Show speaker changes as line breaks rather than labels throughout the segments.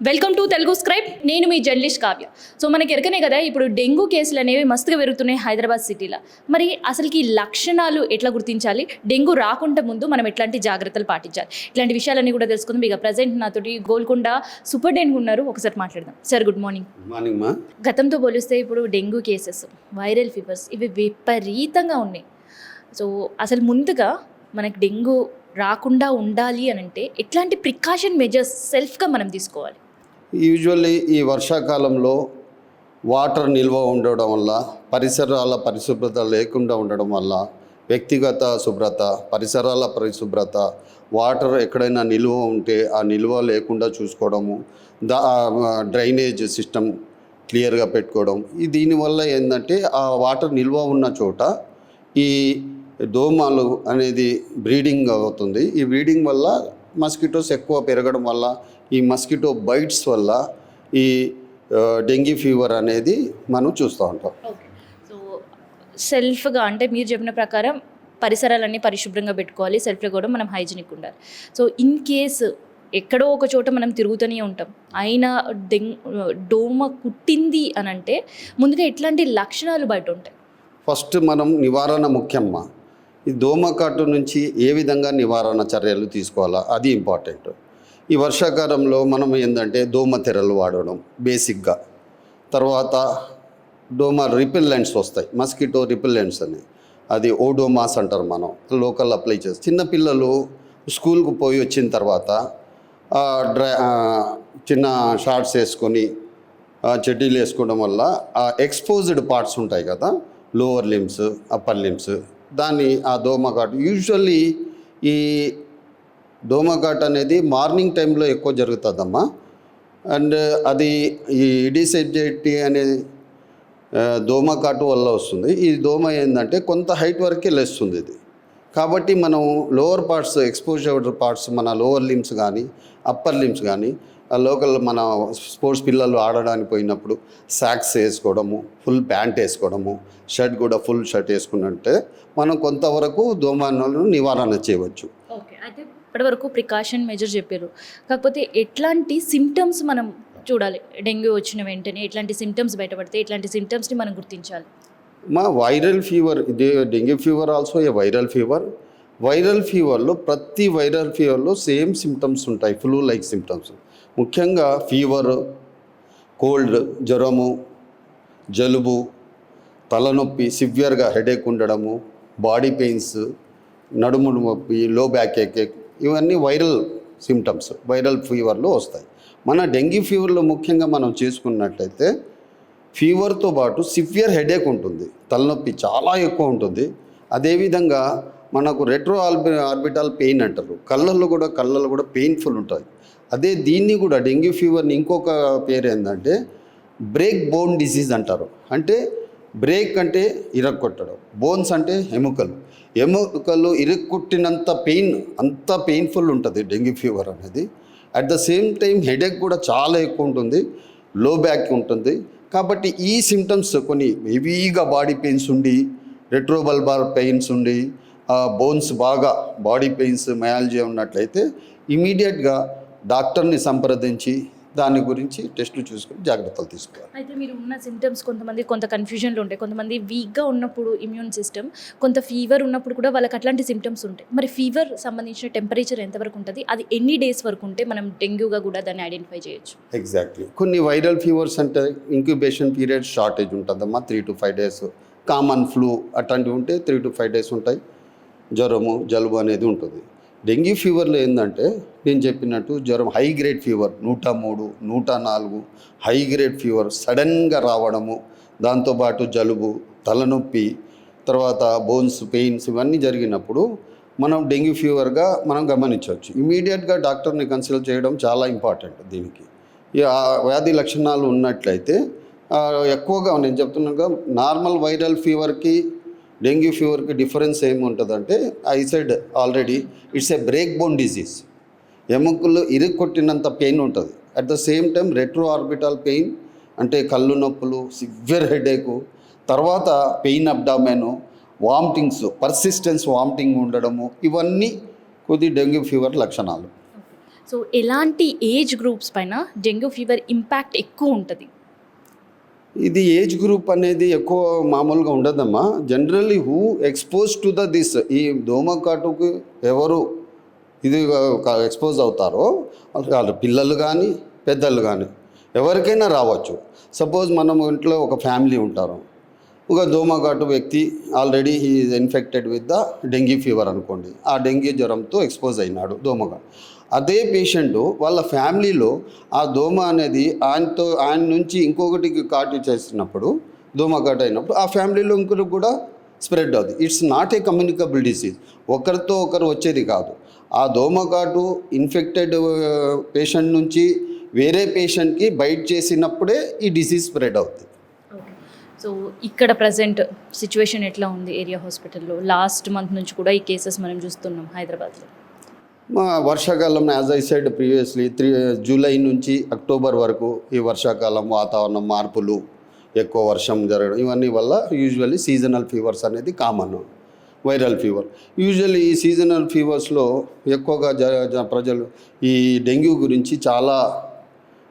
Welcome to Telugu scribe. నేను మీ journalist Kavya. So మనకి ఎరకనే కదా ఇప్పుడు డెంగ్యూ కేసులు అనేవి మస్తుగా పెరుగుతున్నాయి హైదరాబాద్ సిటీలో. మరి అసలుకి లక్షణాలు ఎట్లా గుర్తించాలి, డెంగ్యూ రాకుండా ముందు మనం ఎట్లాంటి జాగ్రత్తలు పాటించాలి, ఇట్లాంటి విషయాలన్నీ కూడా తెలుసుకుందాం. ఇక ప్రజెంట్ నాతోటి గోల్కొండ సూపరింటెండెంట్ ఉన్నారు, ఒకసారి మాట్లాడదాం. Sir good morning.
మార్నింగ్ మా.
గతంతో పోలిస్తే ఇప్పుడు డెంగ్యూ కేసెస్, వైరల్ ఫీవర్స్ ఇవి విపరీతంగా ఉన్నాయి. సో అసలు ముందుగా మనకి డెంగ్యూ రాకుండా ఉండాలి అని అంటే ఎట్లాంటి ప్రికాషన్ మెజర్స్ సెల్ఫ్గా మనం తీసుకోవాలి?
యూజువల్లీ ఈ వర్షాకాలంలో వాటర్ నిల్వ ఉండడం వల్ల, పరిసరాల పరిశుభ్రత లేకుండా ఉండడం వల్ల, వ్యక్తిగత శుభ్రత, పరిసరాల పరిశుభ్రత, వాటర్ ఎక్కడైనా నిల్వ ఉంటే ఆ నిల్వ లేకుండా చూసుకోవడము, డ్రైనేజ్ సిస్టమ్ క్లియర్గా పెట్టుకోవడం. దీనివల్ల ఏంటంటే ఆ వాటర్ నిల్వ ఉన్న చోట ఈ దోమలు అనేది బ్రీడింగ్ అవుతుంది. ఈ బ్రీడింగ్ వల్ల మస్కిటోస్ ఎక్కువ పెరగడం వల్ల, ఈ మస్కిటో బైట్స్ వల్ల ఈ డెంగీ ఫీవర్ అనేది మనం చూస్తూ ఉంటాం.
సో సెల్ఫ్గా అంటే మీరు చెప్పిన ప్రకారం పరిసరాలన్నీ పరిశుభ్రంగా పెట్టుకోవాలి, సెల్ఫ్లో కూడా మనం హైజీనిక్ ఉండాలి. సో ఇన్ కేసు ఎక్కడో ఒక చోట మనం తిరుగుతూనే ఉంటాం, అయినా దోమ కుట్టింది అని అంటే ముందుగా ఎట్లాంటి లక్షణాలు బయట ఉంటాయి?
ఫస్ట్ మనం నివారణ ముఖ్యమ్మా. ఈ దోమకాటు నుంచి ఏ విధంగా నివారణ చర్యలు తీసుకోవాలా అది ఇంపార్టెంట్. ఈ వర్షాకాలంలో మనం ఏంటంటే దోమ తెరలు వాడడం బేసిక్గా, తర్వాత దోమ రిపెల్లెంట్స్ వస్తాయి, మస్కిటో రిపెల్లెంట్స్ అని, అది ఓడోమాస్ అంటారు, మనం లోకల్ అప్లై చేస్తాం. చిన్నపిల్లలు స్కూల్కి పోయి వచ్చిన తర్వాత చిన్న షార్ట్స్ వేసుకొని చెడ్డీలు వేసుకోవడం వల్ల ఆ ఎక్స్పోజ్డ్ పార్ట్స్ ఉంటాయి కదా, లోవర్ లిమ్స్, అప్పర్ లిమ్స్, దాన్ని ఆ దోమకాటు, యూజువల్లీ ఈ దోమకాటు అనేది మార్నింగ్ టైంలో ఎక్కువ జరుగుతుందమ్మా. అండ్ అది ఈ ఈడిస్ ఎగ్జిప్టి అనే దోమకాటు వల్ల వస్తుంది. ఈ దోమ ఏంటంటే కొంత హైట్ వరకే లేస్తుంది ఇది. కాబట్టి మనం లోవర్ పార్ట్స్, ఎక్స్పోజ్డ్ పార్ట్స్, మన లోవర్ లిమ్స్ కానీ అప్పర్ లిమ్స్ కానీ, లోకల్ మన స్పోర్ట్స్ పిల్లలు ఆడడానికి పోయినప్పుడు సాక్స్ వేసుకోవడము, ఫుల్ ప్యాంట్ వేసుకోవడము, షర్ట్ కూడా ఫుల్ షర్ట్ వేసుకున్నట్టే మనం కొంతవరకు దోమలను నివారణ చేయవచ్చు.
ఓకే, అయితే ఇప్పటివరకు ప్రికాషన్ మెజర్ చెప్పారు, కాకపోతే ఎట్లాంటి సిమ్టమ్స్ మనం చూడాలి? డెంగ్యూ వచ్చిన వెంటనే ఎట్లాంటి సిమ్టమ్స్ బయటపడితే ఎట్లాంటి సిమ్టమ్స్ని మనం గుర్తించాలి?
మా వైరల్ ఫీవర్, ఇది dengue fever also a viral fever. Viral ఫీవర్లో ప్రతి వైరల్ ఫీవర్లో సేమ్ సిమ్టమ్స్ ఉంటాయి, ఫ్లూ లైక్ సిమ్టమ్స్. ముఖ్యంగా ఫీవర్, కోల్డ్, జ్వరము, జలుబు, తలనొప్పి, సివియర్గా హెడేక్ ఉండడము, బాడీ పెయిన్స్, నడుము నొప్పి, లో బ్యాక్ ఏక్, ఇవన్నీ వైరల్ సిమ్టమ్స్ వైరల్ ఫీవర్లో వస్తాయి. మన డెంగ్యూ ఫీవర్లో ముఖ్యంగా మనం చేసుకున్నట్లయితే ఫీవర్తో పాటు సివియర్ హెడేక్ ఉంటుంది, తలనొప్పి చాలా ఎక్కువ ఉంటుంది. అదేవిధంగా మనకు రెట్రో ఆర్బిటల్ పెయిన్ అంటారు, కళ్ళల్లో కూడా పెయిన్ఫుల్ ఉంటుంది. అదే దీన్ని కూడా డెంగ్యూ ఫీవర్ని ఇంకొక పేరు ఏంటంటే బ్రేక్ బోన్ డిసీజ్ అంటారు. అంటే బ్రేక్ అంటే ఇరక్కొట్టడం, బోన్స్ అంటే ఎముకలు ఇరక్కొట్టినంత పెయిన్, అంత పెయిన్ఫుల్ ఉంటుంది డెంగ్యూ ఫీవర్ అనేది. At the same time headache కూడా చాలా ఎక్కువ ఉంటుంది, లో బ్యాక్ ఉంటుంది. కాబట్టి ఈ సిమ్టమ్స్ కొన్ని హెవీగా బాడీ పెయిన్స్ ఉండి, రెట్రోబల్బార్ పెయిన్స్ ఉండి, బోన్స్ బాగా బాడీ పెయిన్స్, మయాలజియా ఉన్నట్లయితే ఇమీడియట్గా డాక్టర్ని సంప్రదించి దాని గురించి టెస్టులు చూసుకొని జాగ్రత్తలు తీసుకోవాలి.
అయితే మీరు ఉన్న సిమ్టమ్స్ కొంతమంది కొంత కన్ఫ్యూజన్లో ఉంటాయి. కొంతమంది వీక్గా ఉన్నప్పుడు ఇమ్యూన్ సిస్టమ్, కొంత ఫీవర్ ఉన్నప్పుడు కూడా వాళ్ళకి అట్లాంటి సిమ్టమ్స్ ఉంటాయి. మరి ఫీవర్ సంబంధించిన టెంపరేచర్ ఎంతవరకు ఉంటుంది, అది ఎన్ని డేస్ వరకు ఉంటే మనం డెంగ్యూగా కూడా దాన్ని ఐడెంటిఫై చేయొచ్చు?
ఎగ్జాక్ట్లీ. కొన్ని వైరల్ ఫీవర్స్ అంటే ఇంక్యుబేషన్ పీరియడ్ షార్టేజ్ ఉంటుందమ్మా, 3 to 5 days. కామన్ ఫ్లూ అట్లాంటివి ఉంటే 3 to 5 days ఉంటాయి. జ్వరము, జలుబు అనేది ఉంటుంది. డెంగ్యూ ఫీవర్లో ఏంటంటే నేను చెప్పినట్టు జ్వరం, high grade fever 103, 104 high grade fever సడన్గా రావడము, దాంతోపాటు జలుబు, తలనొప్పి, తర్వాత బోన్స్ పెయిన్స్, ఇవన్నీ జరిగినప్పుడు మనం డెంగ్యూ ఫీవర్గా మనం గమనించవచ్చు. ఇమీడియట్గా డాక్టర్ని కన్సల్ట్ చేయడం చాలా ఇంపార్టెంట్. దీనికి ఈ వ్యాధి లక్షణాలు ఉన్నట్లయితే ఎక్కువగా నేను చెప్తున్నాగా నార్మల్ వైరల్ ఫీవర్కి డెంగ్యూ ఫీవర్కి డిఫరెన్స్ ఏముంటుందంటే, I said already it's a break bone disease. ఎముకలు ఇరుక్కొట్టినంత పెయిన్ ఉంటుంది. At the same time retro orbital pain అంటే కళ్ళు నొప్పులు, సివియర్ హెడేకు, తర్వాత pain abdomen, vomitings, persistence vomiting ఉండడము, ఇవన్నీ కొద్ది డెంగ్యూ ఫీవర్ లక్షణాలు.
సో ఎలాంటి ఏజ్ గ్రూప్స్ పైన డెంగ్యూ ఫీవర్ ఇంపాక్ట్ ఎక్కువ ఉంటుంది?
ఇది ఏజ్ గ్రూప్ అనేది ఎక్కువ మామూలుగా ఉండదమ్మా. Generally who expose to this, ఈ దోమకాటుకు ఎవరు ఇది ఎక్స్పోజ్ అవుతారో వాళ్ళు పిల్లలు కానీ పెద్దలు కానీ ఎవరికైనా రావచ్చు. సపోజ్ మనం ఇంట్లో ఒక ఫ్యామిలీ ఉంటారు, ఒక దోమకాటు వ్యక్తి already he is infected with the dengue fever అనుకోండి, ఆ డెంగ్యూ జ్వరంతో ఎక్స్పోజ్ అయినాడు దోమకాటు. అదే పేషెంటు వాళ్ళ ఫ్యామిలీలో ఆ దోమ అనేది ఆయన నుంచి ఇంకొకటికి కాటు చేసినప్పుడు, దోమకాటు అయినప్పుడు ఆ ఫ్యామిలీలో ఇంకొకరికి కూడా స్ప్రెడ్ అవుతుంది. It's not a communicable disease, ఒకరితో ఒకరు వచ్చేది కాదు. ఆ దోమకాటు ఇన్ఫెక్టెడ్ పేషెంట్ నుంచి వేరే పేషెంట్కి బైట్ చేసినప్పుడే ఈ డిసీజ్ స్ప్రెడ్ అవుతుంది.
సో ఇక్కడ ప్రజెంట్ సిచ్యువేషన్ ఎట్లా ఉంది ఏరియా హాస్పిటల్లో? లాస్ట్ మంత్ నుంచి కూడా ఈ కేసెస్ మనం చూస్తున్నాం హైదరాబాద్లో.
మా వర్షాకాలం as I side previously July నుంచి అక్టోబర్ వరకు ఈ వర్షాకాలం వాతావరణం మార్పులు, ఎక్కువ వర్షం జరగడం, ఇవన్నీ వల్ల యూజువల్లీ సీజనల్ ఫీవర్స్ అనేది కామన్. వైరల్ ఫీవర్ యూజువల్లీ ఈ సీజనల్ ఫీవర్స్లో ఎక్కువగా ప్రజలు ఈ డెంగ్యూ గురించి చాలా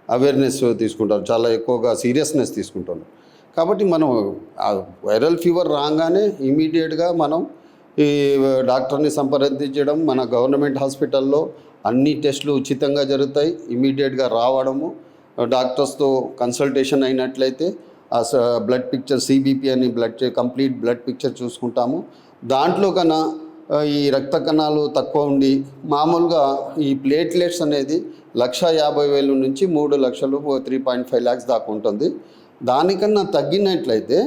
అవేర్నెస్ తీసుకుంటారు, చాలా ఎక్కువగా సీరియస్నెస్ తీసుకుంటారు. కాబట్టి మనం ఆ వైరల్ ఫీవర్ రాగానే ఇమీడియట్గా మనం ఈ డాక్టర్ని సంప్రదించడం, మన గవర్నమెంట్ హాస్పిటల్లో అన్ని టెస్టులు ఉచితంగా జరుగుతాయి. ఇమీడియట్గా రావడము, డాక్టర్స్తో కన్సల్టేషన్ అయినట్లయితే ఆ బ్లడ్ పిక్చర్, సిబిపి అని కంప్లీట్ బ్లడ్ పిక్చర్ చూసుకుంటాము. దాంట్లో కన్నా ఈ రక్త కణాలు తక్కువ ఉండి మామూలుగా ఈ ప్లేట్లెట్స్ అనేది 1,50,000 నుంచి 3 లక్షలు 3.5 lakhs దాకా ఉంటుంది. దానికన్నా తగ్గినట్లయితే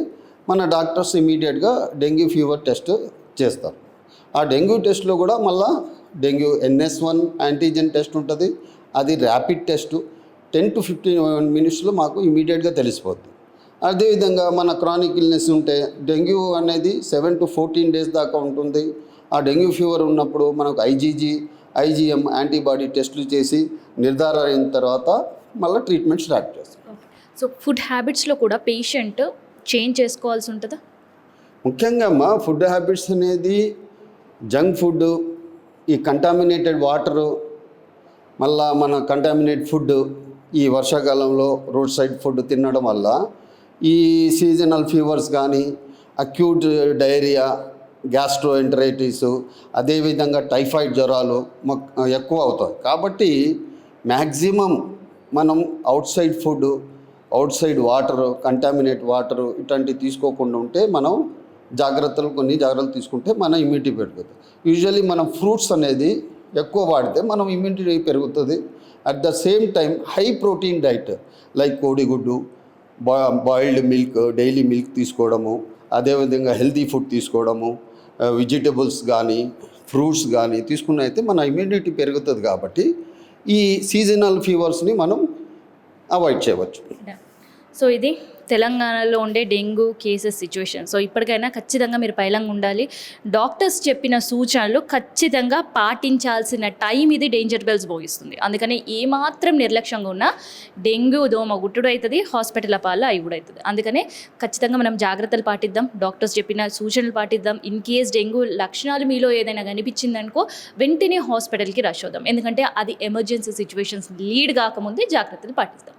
మన డాక్టర్స్ ఇమీడియట్గా డెంగ్యూ ఫీవర్ టెస్ట్ చేస్తారు. ఆ డెంగ్యూ టెస్ట్లో కూడా మళ్ళీ డెంగ్యూ NS1 యాంటీజెన్ టెస్ట్ ఉంటుంది. అది ర్యాపిడ్ టెస్ట్ 10 to 15 minutesలో మాకు ఇమీడియట్గా తెలిసిపోతుంది. అదేవిధంగా మన క్రానిక్ ఇల్నెస్ ఉంటే డెంగ్యూ అనేది 7 to 14 days దాకా ఉంటుంది. ఆ డెంగ్యూ ఫీవర్ ఉన్నప్పుడు మనకు IgM యాంటీబాడీ టెస్టులు చేసి నిర్ధారణ అయిన తర్వాత మళ్ళీ ట్రీట్మెంట్ స్టార్ట్ చేస్తాం.
సో ఫుడ్ హ్యాబిట్స్లో కూడా పేషెంట్ చేంజ్ చేసుకోవాల్సి ఉంటుందా?
ముఖ్యంగా అమ్మా ఫుడ్ హ్యాబిట్స్ అనేది జంక్ ఫుడ్, ఈ కంటామినేటెడ్ వాటరు, మళ్ళా మన కంటామినేట్ ఫుడ్, ఈ వర్షాకాలంలో రోడ్ సైడ్ ఫుడ్ తినడం వల్ల ఈ సీజనల్ ఫీవర్స్ కానీ, అక్యూట్ డయేరియా, గ్యాస్ట్రోఎంటరైటిస్, అదేవిధంగా టైఫాయిడ్ జ్వరాలు ఎక్కువ అవుతాయి. కాబట్టి మ్యాక్సిమం మనం out side food, out side water, contaminate water ఇట్లాంటివి తీసుకోకుండా ఉంటే మనం కొన్ని జాగ్రత్తలు తీసుకుంటే మన ఇమ్యూనిటీ పెరుగుతుంది. యూజువల్లీ మనం ఫ్రూట్స్ అనేది ఎక్కువ వాడితే మనం ఇమ్యూనిటీ పెరుగుతుంది. At the same time high protein diet like కోడిగుడ్డు, బాయిల్డ్ మిల్క్, డైలీ మిల్క్ తీసుకోవడము, అదేవిధంగా హెల్తీ ఫుడ్ తీసుకోవడము, వెజిటబుల్స్ కానీ ఫ్రూట్స్ కానీ తీసుకున్నైతే మన ఇమ్యూనిటీ పెరుగుతుంది. కాబట్టి ఈ సీజనల్ ఫీవర్స్ని మనం అవాయిడ్ చేయవచ్చు.
సో ఇది తెలంగాణలో ఉండే డెంగ్యూ కేసెస్ సిచ్యువేషన్. సో ఇప్పటికైనా ఖచ్చితంగా మీరు పైలంగా ఉండాలి. డాక్టర్స్ చెప్పిన సూచనలు ఖచ్చితంగా పాటించాల్సిన టైం ఇది డేంజర్ బెల్స్ భోగిస్తుంది. అందుకని ఏమాత్రం నిర్లక్ష్యంగా ఉన్నా డెంగ్యూ దోమ గుట్టుడు అవుతుంది, హాస్పిటల్ పాలు అవి కూడా అవుతుంది. అందుకనే ఖచ్చితంగా మనం జాగ్రత్తలు పాటిద్దాం, డాక్టర్స్ చెప్పిన సూచనలు పాటిద్దాం. ఇన్ కేస్ డెంగ్యూ లక్షణాలు మీలో ఏదైనా కనిపించిందనుకో వెంటనే హాస్పిటల్కి రష్ అవుదాం. ఎందుకంటే అది ఎమర్జెన్సీ సిచ్యువేషన్స్ లీడ్ కాకముందే జాగ్రత్తలు పాటిస్తాం.